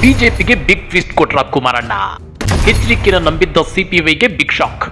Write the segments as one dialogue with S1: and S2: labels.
S1: ಬಿಜೆಪಿಗೆ big twist ಕೊಟ್ರ ಕುಮಾರಣ್ಣ. ಎಚ್ಚರಿಕೆಯನ್ನು ನಂಬಿದ್ದ ಸಿಪಿವೈಗೆ ಬಿಗ್ ಶಾಕ್.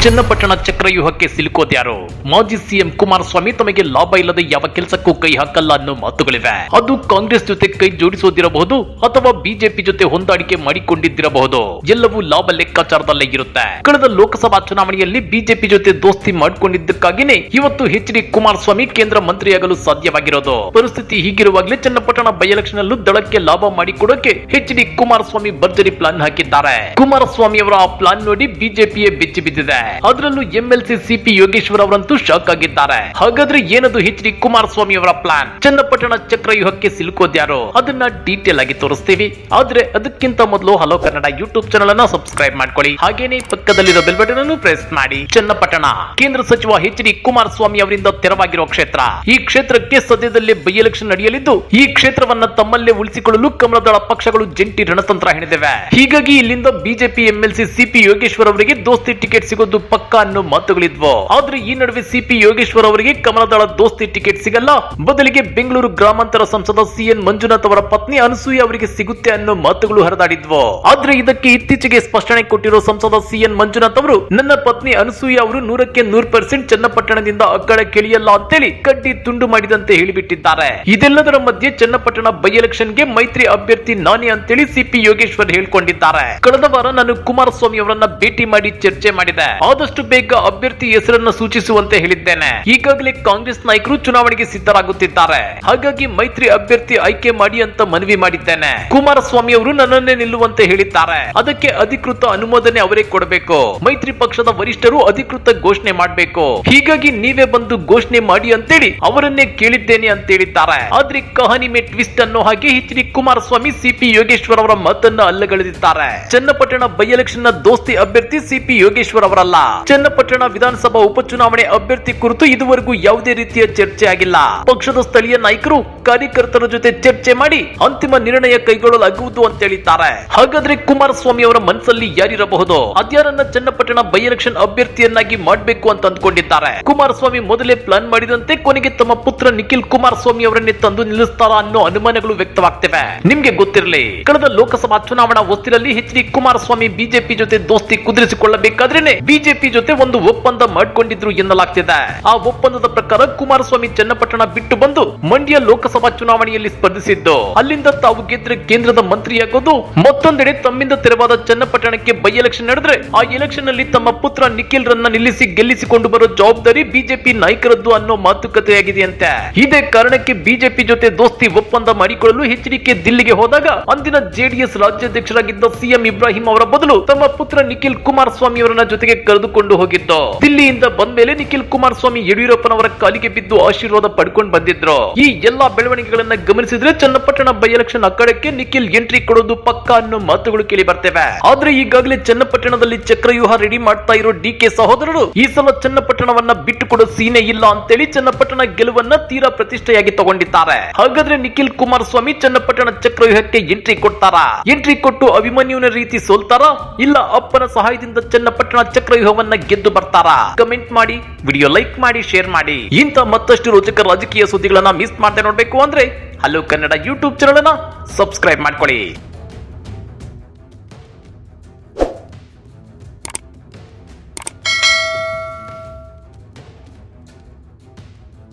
S1: ಚನ್ನಪಟ್ಟಣ ಚಕ್ರವ್ಯೂಹಕ್ಕೆ ಸಿಲುಕೋದ್ಯಾರು? ಮಾಜಿ ಸಿಎಂ ಕುಮಾರಸ್ವಾಮಿ ತಮಗೆ ಲಾಭ ಇಲ್ಲದೆ ಯಾವ ಕೆಲಸಕ್ಕೂ ಕೈ ಹಾಕಲ್ಲ ಅನ್ನೋ ಮಾತುಗಳಿವೆ. ಅದು ಕಾಂಗ್ರೆಸ್ ಜೊತೆ ಕೈ ಜೋಡಿಸೋದಿರಬಹುದು ಅಥವಾ ಬಿಜೆಪಿ ಜೊತೆ ಹೊಂದಾಣಿಕೆ ಮಾಡಿಕೊಂಡಿದ್ದಿರಬಹುದು. ಎಲ್ಲವೂ ಲಾಭ ಲೆಕ್ಕಾಚಾರದಲ್ಲೇ ಇರುತ್ತೆ. ಕಳೆದ ಲೋಕಸಭಾ ಚುನಾವಣೆಯಲ್ಲಿ ಬಿಜೆಪಿ ಜೊತೆ ದೋಸ್ತಿ ಮಾಡಿಕೊಂಡಿದ್ದಕ್ಕಾಗಿನೇ ಇವತ್ತು ಎಚ್.ಡಿ. ಕುಮಾರಸ್ವಾಮಿ ಕೇಂದ್ರ ಮಂತ್ರಿಯಾಗಲು ಸಾಧ್ಯವಾಗಿರೋದು. ಪರಿಸ್ಥಿತಿ ಹೀಗಿರುವಾಗಲೇ ಚನ್ನಪಟ್ಟಣ ಬೈ ಎಲೆಕ್ಷನ್ ಅಲ್ಲೂ ದಳಕ್ಕೆ ಲಾಭ ಮಾಡಿಕೊಡೋಕೆ ಎಚ್.ಡಿ. ಕುಮಾರಸ್ವಾಮಿ ಭರ್ಜರಿ ಪ್ಲಾನ್ ಹಾಕಿದ್ದಾರೆ. ಕುಮಾರಸ್ವಾಮಿ ಅವರ ಆ ಪ್ಲಾನ್ ನೋಡಿ ಬಿಜೆಪಿಯೇ ಬೆಚ್ಚಿ ಬಿದ್ದಿದೆ. ಅದರಲ್ಲೂ ಎಂಎಲ್ಸಿ ಸಿಪಿ ಯೋಗೇಶ್ವರ್ ಅವರಂತೂ ಶಾಕ್ ಆಗಿದ್ದಾರೆ. ಹಾಗಾದ್ರೆ ಏನದು ಎಚ್.ಡಿ. ಕುಮಾರಸ್ವಾಮಿ ಅವರ ಪ್ಲಾನ್? ಚನ್ನಪಟ್ಟಣ ಚಕ್ರವ್ಯೂಹಕ್ಕೆ ಸಿಲುಕೋದ್ಯಾರು? ಅದನ್ನ ಡೀಟೇಲ್ ಆಗಿ ತೋರಿಸ್ತೀವಿ. ಆದ್ರೆ ಅದಕ್ಕಿಂತ ಮೊದಲು ಹಲೋ ಕನ್ನಡ ಯೂಟ್ಯೂಬ್ ಚಾನೆಲ್ ಅನ್ನ ಸಬ್ಸ್ಕ್ರೈಬ್ ಮಾಡ್ಕೊಳ್ಳಿ. ಹಾಗೇನೆ ಪಕ್ಕದಲ್ಲಿರೋ ಬೆಲ್ ಬಟನ್ ಅನ್ನು ಪ್ರೆಸ್ ಮಾಡಿ. ಚನ್ನಪಟ್ಟಣ ಕೇಂದ್ರ ಸಚಿವ ಎಚ್.ಡಿ. ಕುಮಾರಸ್ವಾಮಿ ಅವರಿಂದ ತೆರವಾಗಿರುವ ಕ್ಷೇತ್ರ. ಈ ಕ್ಷೇತ್ರಕ್ಕೆ ಸದ್ಯದಲ್ಲೇ ಬೈ ಎಲೆಕ್ಷನ್ ನಡೆಯಲಿದ್ದು ಈ ಕ್ಷೇತ್ರವನ್ನ ತಮ್ಮಲ್ಲೇ ಉಳಿಸಿಕೊಳ್ಳಲು ಕಮಲದಳ ಪಕ್ಷಗಳು ಜಂಟಿ ರಣತಂತ್ರ ಹೆಣೆದಿವೆ. ಹೀಗಾಗಿ ಇಲ್ಲಿಂದ ಬಿಜೆಪಿ ಎಂಎಲ್ಸಿ ಸಿಪಿ ಯೋಗೇಶ್ವರ್ ಅವರಿಗೆ ದೋಸ್ತಿ ಟಿಕೆಟ್ ಸಿಗೋದು ಪಕ್ಕ ಅನ್ನೋ ಮಾತುಗಳಿದ್ವು. ಆದ್ರೆ ಈ ನಡುವೆ ಸಿಪಿ ಯೋಗೇಶ್ವರ್ ಅವರಿಗೆ ಕಮಲದಳ ದೋಸ್ತಿ ಟಿಕೆಟ್ ಸಿಗಲ್ಲ, ಬದಲಿಗೆ ಬೆಂಗಳೂರು ಗ್ರಾಮಾಂತರ ಸಂಸದ ಸಿಎನ್ ಮಂಜುನಾಥ್ ಅವರ ಪತ್ನಿ ಅನಸೂಯ ಅವರಿಗೆ ಸಿಗುತ್ತೆ ಅನ್ನೋ ಮಾತುಗಳು ಹರಿದಾಡಿದ್ವು. ಆದ್ರೆ ಇದಕ್ಕೆ ಇತ್ತೀಚೆಗೆ ಸ್ಪಷ್ಟನೆ ಕೊಟ್ಟಿರೋ ಸಂಸದ ಸಿಎನ್ ಮಂಜುನಾಥ್ ಅವರು, ನನ್ನ ಪತ್ನಿ ಅನಸೂಯ ಅವರು 100% ಚನ್ನಪಟ್ಟಣದಿಂದ ಅಕ್ಕಳಕ್ಕಿಳಿಯಲ್ಲ ಅಂತೇಳಿ ಕಡ್ಡಿ ತುಂಡು ಮಾಡಿದಂತೆ ಹೇಳಿಬಿಟ್ಟಿದ್ದಾರೆ. ಇದೆಲ್ಲದರ ಮಧ್ಯೆ ಚನ್ನಪಟ್ಟಣ ಬೈ ಎಲೆಕ್ಷನ್ ಗೆ ಮೈತ್ರಿ ಅಭ್ಯರ್ಥಿ ನಾನೇ ಅಂತೇಳಿ ಸಿಪಿ ಯೋಗೇಶ್ವರ್ ಹೇಳ್ಕೊಂಡಿದ್ದಾರೆ. ಕಳೆದ ವಾರ ನಾನು ಕುಮಾರಸ್ವಾಮಿ ಅವರನ್ನ ಭೇಟಿ ಮಾಡಿ ಚರ್ಚೆ ಮಾಡಿದೆ. ಆದಷ್ಟು ಬೇಗ ಅಭ್ಯರ್ಥಿ ಹೆಸರನ್ನು ಸೂಚಿಸುವಂತೆ ಹೇಳಿದ್ದೇನೆ. ಈಗಾಗಲೇ ಕಾಂಗ್ರೆಸ್ ನಾಯಕರು ಚುನಾವಣೆಗೆ ಸಿದ್ಧರಾಗುತ್ತಿದ್ದಾರೆ. ಹಾಗಾಗಿ ಮೈತ್ರಿ ಅಭ್ಯರ್ಥಿ ಆಯ್ಕೆ ಮಾಡಿ ಅಂತ ಮನವಿ ಮಾಡಿದ್ದೇನೆ. ಕುಮಾರಸ್ವಾಮಿ ಅವರು ನನ್ನನ್ನೇ ನಿಲ್ಲುವಂತೆ ಹೇಳಿದ್ದಾರೆ. ಅದಕ್ಕೆ ಅಧಿಕೃತ ಅನುಮೋದನೆ ಅವರೇ ಕೊಡಬೇಕು. ಮೈತ್ರಿ ಪಕ್ಷದ ವರಿಷ್ಠರು ಅಧಿಕೃತ ಘೋಷಣೆ ಮಾಡಬೇಕು. ಹೀಗಾಗಿ ನೀವೇ ಬಂದು ಘೋಷಣೆ ಮಾಡಿ ಅಂತೇಳಿ ಅವರನ್ನೇ ಕೇಳಿದ್ದೇನೆ ಅಂತ ಹೇಳಿದ್ದಾರೆ. ಆದ್ರೆ ಕಹಾನಿ ಮೇ ಟ್ವಿಸ್ಟ್ ಅನ್ನೋ ಹಾಗೆ ಎಚ್.ಡಿ. ಕುಮಾರಸ್ವಾಮಿ ಸಿಪಿ ಯೋಗೇಶ್ವರ್ ಅವರ ಮಾತನ್ನ ಅಲ್ಲಗಳೆದಿದ್ದಾರೆ. ಚನ್ನಪಟ್ಟಣ ಬೈ ಎಲೆಕ್ಷನ್ ನ ದೋಸ್ತಿ ಅಭ್ಯರ್ಥಿ ಸಿಪಿ ಯೋಗೇಶ್ವರ್ ಅವರಲ್ಲ. ಚನ್ನಪಟ್ಟಣ ವಿಧಾನಸಭಾ ಉಪಚುನಾವಣೆ ಅಭ್ಯರ್ಥಿ ಕುರಿತು ಇದುವರೆಗೂ ಯಾವುದೇ ರೀತಿಯ ಚರ್ಚೆ ಆಗಿಲ್ಲ. ಪಕ್ಷದ ಸ್ಥಳೀಯ ನಾಯಕರು ಕಾರ್ಯಕರ್ತರ ಜೊತೆ ಚರ್ಚೆ ಮಾಡಿ ಅಂತಿಮ ನಿರ್ಣಯ ಕೈಗೊಳ್ಳಲಾಗುವುದು ಅಂತ ಹೇಳಿದ್ದಾರೆ. ಹಾಗಾದ್ರೆ ಕುಮಾರಸ್ವಾಮಿ ಅವರ ಮನಸ್ಸಲ್ಲಿ ಯಾರಿರಬಹುದು? ಅದ್ಯಾರನ್ನ ಚನ್ನಪಟ್ಟಣ ಬೈ ಎಲೆಕ್ಷನ್ ಅಭ್ಯರ್ಥಿಯನ್ನಾಗಿ ಮಾಡಬೇಕು ಅಂತ ಅಂದ್ಕೊಂಡಿದ್ದಾರೆ. ಕುಮಾರಸ್ವಾಮಿ ಮೊದಲೇ ಪ್ಲಾನ್ ಮಾಡಿದಂತೆ ಕೊನೆಗೆ ತಮ್ಮ ಪುತ್ರ ನಿಖಿಲ್ ಕುಮಾರಸ್ವಾಮಿ ಅವರನ್ನೇ ತಂದು ನಿಲ್ಲಿಸ್ತಾರಾ ಅನ್ನೋ ಅನುಮಾನಗಳು ವ್ಯಕ್ತವಾಗ್ತಿವೆ. ನಿಮ್ಗೆ ಗೊತ್ತಿರಲಿ, ಕಳೆದ ಲೋಕಸಭಾ ಚುನಾವಣಾ ಹೊಸ್ತಿಲಲ್ಲಿ ಎಚ್.ಡಿ. ಕುಮಾರಸ್ವಾಮಿ ಬಿಜೆಪಿ ಜೊತೆ ದೋಸ್ತಿ ಕುದುರಿಸಿಕೊಳ್ಳಬೇಕಾದ್ರೇನೆ ಬಿಜೆಪಿ ಜೊತೆ ಒಂದು ಒಪ್ಪಂದ ಮಾಡಿಕೊಂಡಿದ್ರು ಎನ್ನಲಾಗ್ತಿದೆ. ಆ ಒಪ್ಪಂದದ ಪ್ರಕಾರ ಕುಮಾರಸ್ವಾಮಿ ಚನ್ನಪಟ್ಟಣ ಬಿಟ್ಟು ಬಂದು ಮಂಡ್ಯ ಲೋಕಸಭಾ ಚುನಾವಣೆಯಲ್ಲಿ ಸ್ಪರ್ಧಿಸಿದ್ದು, ಅಲ್ಲಿಂದ ತಾವು ಗೆದ್ರೆ ಕೇಂದ್ರದ ಮಂತ್ರಿಯಾಗೋದು, ಮತ್ತೊಂದೆಡೆ ತಮ್ಮಿಂದ ತೆರವಾದ ಚನ್ನಪಟ್ಟಣಕ್ಕೆ ಬೈ ಎಲೆಕ್ಷನ್ ನಡೆದ್ರೆ ಆ ಎಲೆಕ್ಷನ್ ನಲ್ಲಿ ತಮ್ಮ ಪುತ್ರ ನಿಖಿಲ್ ರನ್ನ ನಿಲ್ಲಿಸಿ ಗೆಲ್ಲಿಸಿಕೊಂಡು ಬರೋ ಜವಾಬ್ದಾರಿ ಬಿಜೆಪಿ ನಾಯಕರದ್ದು ಅನ್ನೋ ಮಾತುಕತೆಯಾಗಿದೆಯಂತೆ. ಇದೇ ಕಾರಣಕ್ಕೆ ಬಿಜೆಪಿ ಜೊತೆ ದೋಸ್ತಿ ಒಪ್ಪಂದ ಮಾಡಿಕೊಳ್ಳಲು ಎಚ್.ಡಿ.ಕೆ ದಿಲ್ಲಿಗೆ ಹೋದಾಗ ಅಂದಿನ ಜೆಡಿಎಸ್ ರಾಜ್ಯಾಧ್ಯಕ್ಷರಾಗಿದ್ದ ಸಿಎಂ ಇಬ್ರಾಹಿಂ ಅವರ ಬದಲು ತಮ್ಮ ಪುತ್ರ ನಿಖಿಲ್ ಕುಮಾರಸ್ವಾಮಿ ಅವರನ್ನ ಜೊತೆಗೆ ಕರೆದುಕೊಂಡು ಹೋಗಿದ್ದು. ದಿಲ್ಲಿಯಿಂದ ಬಂದ ಮೇಲೆ ನಿಖಿಲ್ ಕುಮಾರಸ್ವಾಮಿ ಯಡಿಯೂರಪ್ಪನವರ ಕಾಲಿಗೆ ಬಿದ್ದು ಆಶೀರ್ವಾದ ಪಡ್ಕೊಂಡು ಬಂದಿದ್ರು. ಈ ಎಲ್ಲಾ ಬೆಳವಣಿಗೆಗಳನ್ನ ಗಮನಿಸಿದ್ರೆ ಚನ್ನಪಟ್ಟಣ ಬೈ ಎಲೆಕ್ಷನ್ ಅಖಾಡಕ್ಕೆ ನಿಖಿಲ್ ಎಂಟ್ರಿ ಕೊಡೋದು ಪಕ್ಕ ಅನ್ನೋ ಮಾತುಗಳು ಕೇಳಿ ಬರ್ತವೆ. ಆದ್ರೆ ಈಗಾಗಲೇ ಚನ್ನಪಟ್ಟಣದಲ್ಲಿ ಚಕ್ರವ್ಯೂಹ ರೆಡಿ ಮಾಡ್ತಾ ಇರೋ ಡಿ.ಕೆ ಸಹೋದರರು ಈ ಸಲ ಚನ್ನಪಟ್ಟಣವನ್ನ ಬಿಟ್ಟು ಕೊಡೋ ಸೀನೆ ಇಲ್ಲ ಅಂತೇಳಿ ಚನ್ನಪಟ್ಟಣ ಗೆಲುವನ್ನ ತೀರಾ ಪ್ರತಿಷ್ಠೆಯಾಗಿ ತಗೊಂಡಿದ್ದಾರೆ. ಹಾಗಾದ್ರೆ ನಿಖಿಲ್ ಕುಮಾರಸ್ವಾಮಿ ಚನ್ನಪಟ್ಟಣ ಚಕ್ರವ್ಯೂಹಕ್ಕೆ ಎಂಟ್ರಿ ಕೊಡ್ತಾರಾ? ಎಂಟ್ರಿ ಕೊಟ್ಟು ಅಭಿಮನ್ಯುವಿನ ರೀತಿ ಸೋಲ್ತಾರಾ? ಇಲ್ಲ ಅಪ್ಪನ ಸಹಾಯದಿಂದ ಚನ್ನಪಟ್ಟಣ ಚಕ್ರವ್ಯೂಹವನ್ನ ಗೆದ್ದು ಬರ್ತಾರಾ? ಕಮೆಂಟ್ ಮಾಡಿ, ವಿಡಿಯೋ ಲೈಕ್ ಮಾಡಿ, ಶೇರ್ ಮಾಡಿ. ಇಂಥ ಮತ್ತಷ್ಟು ರೋಚಕ ರಾಜಕೀಯ ಸುದ್ದಿಗಳನ್ನ ಮಿಸ್ ಮಾಡದೆ ನೋಡ್ಬೇಕು ಅಂದ್ರೆ ಹಲೋ ಕನ್ನಡ ಯೂಟ್ಯೂಬ್ ಚಾನೆಲ್ ಅನ್ನ ಸಬ್ಸ್ಕ್ರೈಬ್ ಮಾಡ್ಕೊಳ್ಳಿ.